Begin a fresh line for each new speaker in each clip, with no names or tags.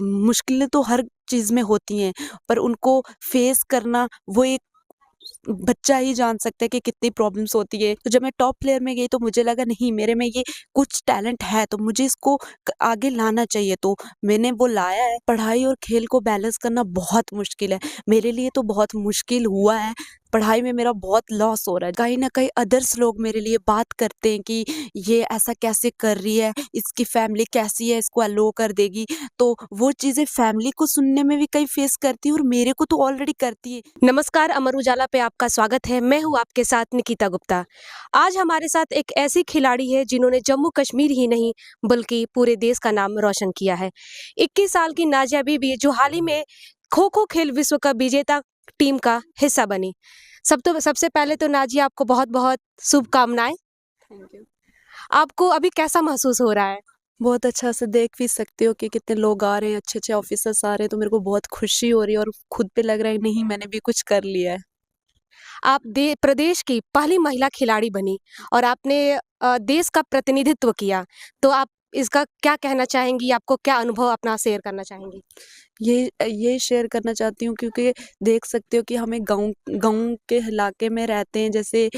मुश्किलें तो हर चीज़ में होती हैं, पर उनको फेस करना वो एक बच्चा ही जान सकता है कि कितनी प्रॉब्लम्स होती है। तो जब मैं टॉप प्लेयर में गई तो मुझे लगा नहीं मेरे में ये कुछ टैलेंट है तो मुझे इसको आगे लाना चाहिए, तो मैंने वो लाया है। पढ़ाई और खेल को बैलेंस करना बहुत मुश्किल है, मेरे लिए तो बहुत मुश्किल हुआ है। पढ़ाई में मेरा बहुत लॉस हो रहा है, कहीं ना कहीं अदर्स लोग मेरे लिए बात करते हैं कि ये ऐसा कैसे कर रही है, इसकी फैमिली कैसी है, इसको अलो कर देगी। तो वो चीज़ें फैमिली को सुनने में भी कई फेस करती है और मेरे को तो ऑलरेडी करती है।
नमस्कार, अमर उजाला पे आपका स्वागत है। मैं हूँ आपके साथ निकिता गुप्ता। आज हमारे साथ एक ऐसी खिलाड़ी है जिन्होंने जम्मू कश्मीर ही नहीं बल्कि पूरे देश का नाम रोशन किया है। 21 साल की नाजिया बीबी जो हाल ही में खो खो खेल विश्व कप विजेता टीम का हिस्सा बनी। सबसे पहले तो नाजिया आपको बहुत बहुत शुभकामनाएं।
Thank you.
आपको अभी कैसा महसूस हो रहा है?
बहुत अच्छा से देख भी सकते हो कि कितने लोग आ रहे हैं, अच्छे-अच्छे ऑफिसर्स आ रहे हैं, तो मेरे को बहुत खुशी हो रही है और खुद पे लग रहा है नहीं मैंने भी कुछ कर लिया है।
आप प्रदेश की पहली महिला खिलाड़ी बनी और आपने देश का प्रतिनिधित्व किया। तो आप इसका क्या कहना चाहेंगी? आपको क्या अनुभव अपना शेयर करना चाहेंगी?
ये शेयर करना चाहती हूँ क्योंकि देख सकते हो कि हमें गाँव गाँव के इलाके में रहते हैं, जैसे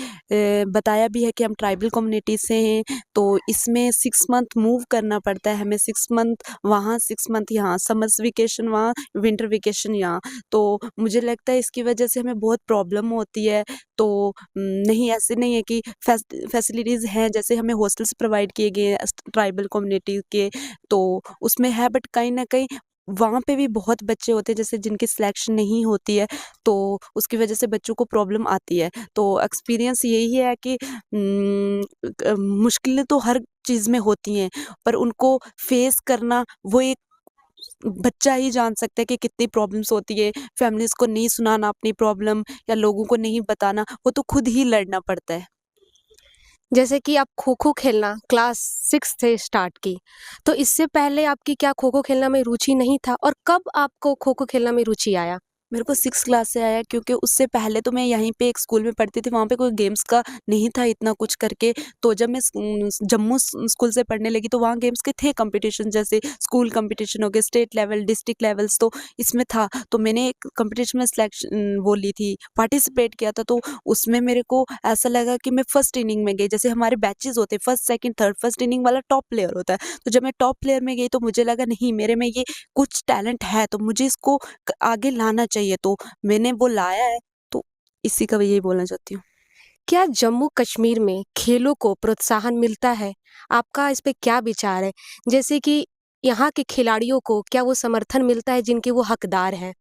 बताया भी है कि हम ट्राइबल कम्युनिटी से हैं, तो इसमें 6 मंथ मूव करना पड़ता है हमें, 6 मंथ वहाँ, 6 मंथ यहाँ, समर्स वेकेशन वहाँ, विंटर वेकेशन यहाँ। तो मुझे लगता है इसकी वजह से हमें बहुत प्रॉब्लम होती है। तो नहीं, ऐसे नहीं है कि फैसिलिटीज़ हैं, जैसे हमें हॉस्टल्स प्रोवाइड किए गए हैं ट्राइबल कम्युनिटी के, तो उसमें है, बट कहीं न कहीं वहाँ पे भी बहुत बच्चे होते हैं जैसे जिनकी सिलेक्शन नहीं होती है, तो उसकी वजह से बच्चों को प्रॉब्लम आती है। तो एक्सपीरियंस यही है कि मुश्किलें तो हर चीज़ में होती हैं, पर उनको फेस करना वो एक बच्चा ही जान सकता है कि कितनी प्रॉब्लम्स होती है। फैमिलीज़ को नहीं सुनाना अपनी प्रॉब्लम या लोगों को नहीं बताना, वो तो खुद ही लड़ना पड़ता है।
जैसे कि आप खो-खो खेलना क्लास 6 से स्टार्ट की, तो इससे पहले आपकी क्या खो-खो खेलना में रुचि नहीं था और कब आपको खो-खो खेलना में रुचि आया?
मेरे को 6 क्लास से आया, क्योंकि उससे पहले तो मैं यहीं पे एक स्कूल में पढ़ती थी, वहाँ पे कोई गेम्स का नहीं था इतना कुछ करके। तो जब मैं जम्मू स्कूल से पढ़ने लगी तो वहाँ गेम्स के थे कॉम्पिटिशन, जैसे स्कूल कॉम्पिटिशन हो गए, स्टेट लेवल, डिस्ट्रिक्ट लेवल्स, तो इसमें था। तो मैंने एक कॉम्पिटिशन में सिलेक्शन वो ली थी, पार्टिसिपेट किया था, तो उसमें मेरे को ऐसा लगा कि मैं फर्स्ट इनिंग में गई। जैसे हमारे बैचेज़ होते हैं first, second, third, first inning वाला टॉप प्लेयर होता है। तो जब मैं टॉप प्लेयर में गई तो मुझे लगा नहीं मेरे में ये कुछ टैलेंट है, तो मुझे इसको आगे लाना चाहिए, तो मैंने वो लाया है। तो इसी का यही बोलना चाहती हूँ।
क्या जम्मू कश्मीर में खेलों को प्रोत्साहन मिलता है? आपका इस पे क्या विचार है? जैसे कि यहाँ के खिलाड़ियों को क्या वो समर्थन मिलता है जिनके वो हकदार हैं?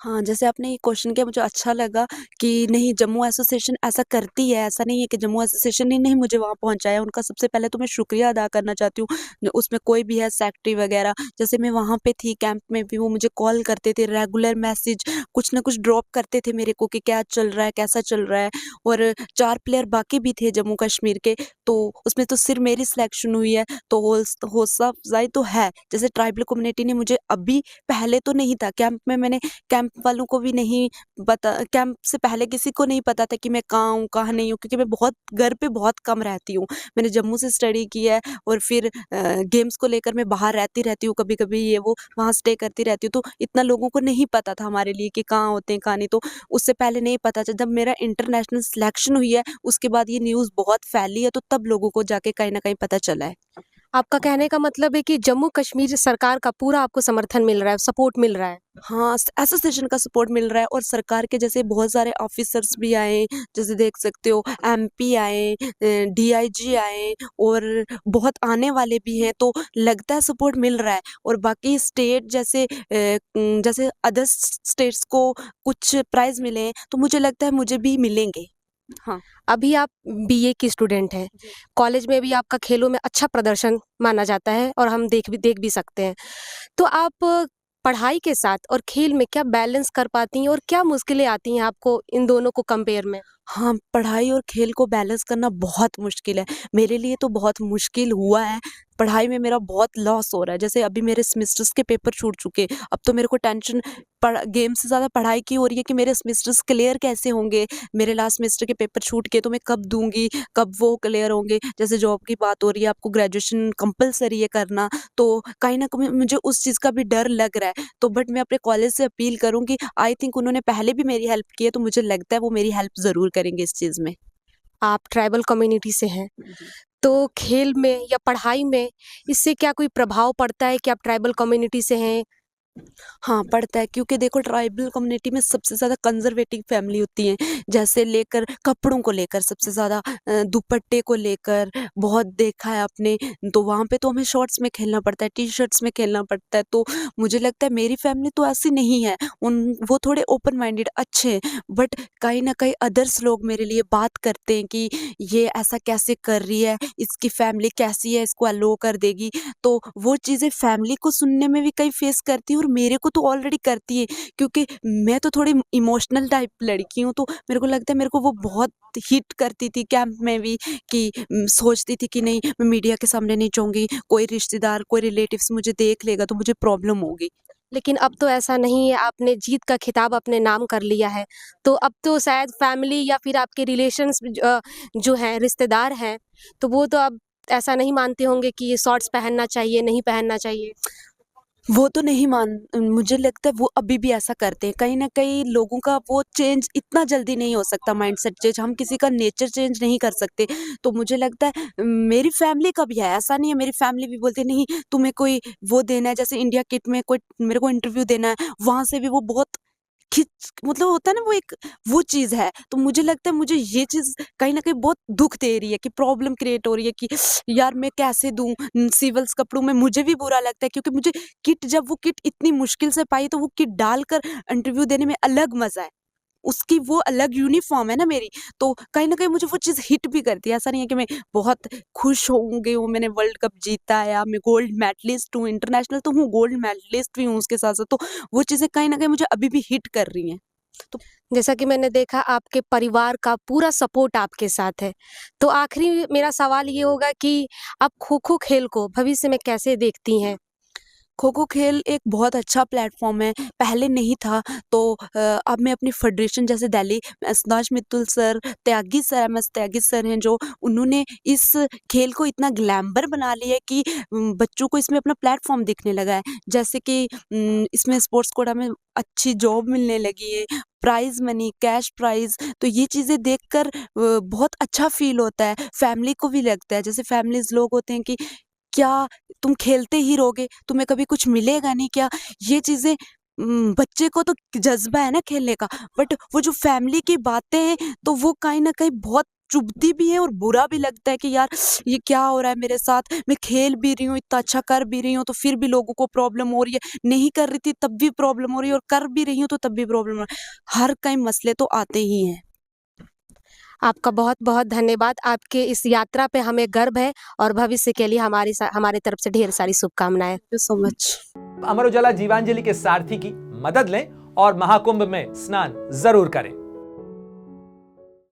हाँ, जैसे आपने ये क्वेश्चन किया मुझे अच्छा लगा कि नहीं, जम्मू एसोसिएशन ऐसा करती है, ऐसा नहीं है कि जम्मू एसोसिएशन ने नहीं मुझे वहाँ पहुँचाया, उनका सबसे पहले तो मैं शुक्रिया अदा करना चाहती हूँ। उसमें कोई भी है सेक्रेटरी वगैरह, जैसे मैं वहाँ पे थी कैंप में भी, वो मुझे कॉल करते थे, रेगुलर मैसेज कुछ ना कुछ ड्रॉप करते थे मेरे को कि क्या चल रहा है, कैसा चल रहा है। और 4 प्लेयर बाकी भी थे जम्मू कश्मीर के, तो उसमें तो सिर्फ मेरी सिलेक्शन हुई है, तो हौसला अफ़ज़ाई तो है। जैसे ट्राइबल कम्युनिटी ने मुझे अभी, पहले तो नहीं था कैंप में, मैंने कैंप वालों को भी नहीं बता, कैंप से पहले किसी को नहीं पता था कि मैं कहाँ हूँ, कहाँ नहीं हूँ, क्योंकि मैं बहुत घर पे बहुत कम रहती हूँ। मैंने जम्मू से स्टडी की है और फिर गेम्स को लेकर मैं बाहर रहती हूँ, कभी-कभी ये वो वहाँ स्टे करती रहती हूँ, तो इतना लोगों को नहीं पता था हमारे लिए कि कहाँ होते हैं, कहाँ नहीं। तो उससे पहले नहीं पता था, जब मेरा इंटरनेशनल सिलेक्शन हुई है, उसके बाद ये न्यूज़ बहुत फैली है, तो तब लोगों को जाके कहीं न कहीं पता चला है।
आपका कहने का मतलब है कि जम्मू कश्मीर सरकार का पूरा आपको समर्थन मिल रहा है, सपोर्ट मिल रहा है।
हाँ, एसोसिएशन का सपोर्ट मिल रहा है और सरकार के जैसे बहुत सारे ऑफिसर्स भी आए, जैसे देख सकते हो एमपी आए, डीआईजी आए और बहुत आने वाले भी हैं, तो लगता है सपोर्ट मिल रहा है। और बाकी स्टेट जैसे जैसे अदर स्टेट्स को कुछ प्राइज़ मिले हैं, तो मुझे लगता है मुझे भी मिलेंगे। हाँ।
अभी आप बीए की स्टूडेंट हैं।
जी।
कॉलेज में भी आपका खेलों में अच्छा प्रदर्शन माना जाता है और हम देख भी सकते हैं। तो आप पढ़ाई के साथ और खेल में क्या बैलेंस कर पाती हैं और क्या मुश्किलें आती हैं आपको इन दोनों को कंपेयर में?
हाँ, पढ़ाई और खेल को बैलेंस करना बहुत मुश्किल है। मेरे लिए तो बहुत मुश्किल हुआ है। पढ़ाई में मेरा बहुत लॉस हो रहा है। जैसे अभी मेरे सेमेस्टर्स के पेपर छूट चुके। अब तो मेरे को टेंशन गेम से ज़्यादा पढ़ाई की हो रही है कि मेरे सेमेस्टर्स क्लियर कैसे होंगे? मेरे लास्ट सेमेस्टर के पेपर छूट के तो मैं कब दूँगी? कब वो क्लियर होंगे? जैसे जॉब की बात हो रही है, आपको ग्रेजुएशन कंपल्सरी है करना, तो कहीं न कहीं मुझे उस चीज़ का भी डर लग रहा है। तो बट मैं अपने कॉलेज से अपील करूँगी, आई थिंक उन्होंने पहले भी मेरी हेल्प की है, तो मुझे लगता है वो मेरी हेल्प ज़रूर करेंगे इस चीज़ में।
आप ट्राइबल कम्युनिटी से हैं,
जी।
तो खेल में या पढ़ाई में इससे क्या कोई प्रभाव पड़ता है कि आप ट्राइबल कम्युनिटी से हैं?
हाँ, पड़ता है क्योंकि देखो ट्राइबल कम्युनिटी में सबसे ज़्यादा कंज़र्वेटिव फैमिली होती है। जैसे लेकर कपड़ों को लेकर सबसे ज़्यादा दुपट्टे को लेकर बहुत देखा है आपने, तो वहाँ पे तो हमें शॉर्ट्स में खेलना पड़ता है, टी-शर्ट्स में खेलना पड़ता है। तो मुझे लगता है मेरी फैमिली तो ऐसी नहीं है, वो थोड़े ओपन माइंडेड अच्छे हैं। बट कहीं न कहीं अदर्स लोग मेरे लिए बात करते हैं कि ये ऐसा कैसे कर रही है, इसकी फैमिली कैसी है, इसको अलो कर देगी। तो वो चीज़ें फैमिली को सुनने में भी कई फेस करती हूँ और मेरे को तो ऑलरेडी करती है क्योंकि मैं तो थोड़ी इमोशनल टाइप लड़की हूँ, तो मेरे को लगता है मेरे को वो बहुत हिट करती थी कैंप में भी कि सोचती थी कि नहीं मैं मीडिया के सामने नहीं जाऊँगी, कोई रिश्तेदार, कोई रिलेटिव्स मुझे देख लेगा तो मुझे प्रॉब्लम होगी।
लेकिन अब तो ऐसा नहीं है, आपने जीत का खिताब अपने नाम कर लिया है। तो अब तो शायद फैमिली या फिर आपके रिलेशंस जो हैं, रिश्तेदार हैं, तो वो तो अब ऐसा नहीं मानते होंगे कि ये शॉर्ट्स पहनना चाहिए, नहीं पहनना चाहिए।
वो तो नहीं मुझे लगता है वो अभी भी ऐसा करते हैं। कहीं न कहीं लोगों का वो चेंज इतना जल्दी नहीं हो सकता माइंडसेट चेंज, हम किसी का नेचर चेंज नहीं कर सकते। तो मुझे लगता है मेरी फैमिली का भी है, ऐसा नहीं है मेरी फैमिली भी बोलती है नहीं तुम्हें कोई वो देना है जैसे इंडिया किट में कोई मेरे को इंटरव्यू देना है, वहाँ से भी वो बहुत खिच मतलब होता है ना वो एक वो चीज़ है। तो मुझे लगता है मुझे ये चीज़ कहीं न कहीं बहुत दुःख दे रही है कि प्रॉब्लम क्रिएट हो रही है कि यार मैं कैसे दूँ? सिविल्स कपड़ों में मुझे भी बुरा लगता है क्योंकि मुझे किट जब वो किट इतनी मुश्किल से पाई तो वो किट डालकर इंटरव्यू देने में अलग मज़ा है। उसकी वो अलग यूनिफ़ॉर्म है ना मेरी, तो कहीं न कहीं मुझे वो चीज़ हिट भी करती है। ऐसा नहीं है कि मैं बहुत खुश हो गई हूँ मैंने वर्ल्ड कप जीता है या मैं गोल्ड मेडलिस्ट हूँ, इंटरनेशनल तो हूँ, गोल्ड मेडलिस्ट भी हूँ उसके साथ-साथ। तो वो चीज़ें कहीं न कहीं मुझे अभी भी हिट कर रही हैं। तो
जैसा कि मैंने देखा आपके परिवार का पूरा सपोर्ट आपके साथ है। तो आखिरी मेरा सवाल ये होगा कि आप खो-खो खेल को भविष्य में कैसे देखती हैं?
खो-खो खेल एक बहुत अच्छा प्लेटफ़ॉर्म है, पहले नहीं था तो अब मैं अपनी फ़ेडरेशन जैसे दिल्ली सुभाष मित्तल सर, त्यागी सर एमएस त्यागी सर हैं जो उन्होंने इस खेल को इतना ग्लैमर बना लिया है कि बच्चों को इसमें अपना प्लेटफ़ॉर्म दिखने लगा है। जैसे कि इसमें स्पोर्ट्स कोटा में अच्छी जॉब मिलने लगी है, प्राइज़ मनी, कैश प्राइज़ तो ये चीज़ें देखकर बहुत अच्छा फ़ील होता है, फैमिली को भी लगता है। जैसे फैमिलीज़ लोग होते हैं कि क्या तुम खेलते ही रहोगे? तुम्हें कभी कुछ मिलेगा नहीं क्या? ये चीज़ें बच्चे को तो जज़्बा है ना खेलने का, बट वो जो फैमिली की बातें हैं, तो वो कहीं न कहीं बहुत चुभती भी है और बुरा भी लगता है कि यार ये क्या हो रहा है मेरे साथ? मैं खेल भी रही हूँ, इतना अच्छा कर भी रही हूँ, तो फिर भी लोगों को प्रॉब्लम हो रही है। नहीं कर रही थी तब भी प्रॉब्लम हो रही है और कर भी रही हूँ तो तब भी प्रॉब्लम हो रही है। हर कई मसले तो आते ही हैं।
आपका बहुत-बहुत धन्यवाद। आपके इस यात्रा पे हमें गर्व है और भविष्य के लिए हमारी तरफ से ढेर सारी शुभकामनाएँ।
Thank you so much.
Amar Ujala Jeevanjali के सारथी की मदद लें और महाकुंभ में स्नान जरूर करें।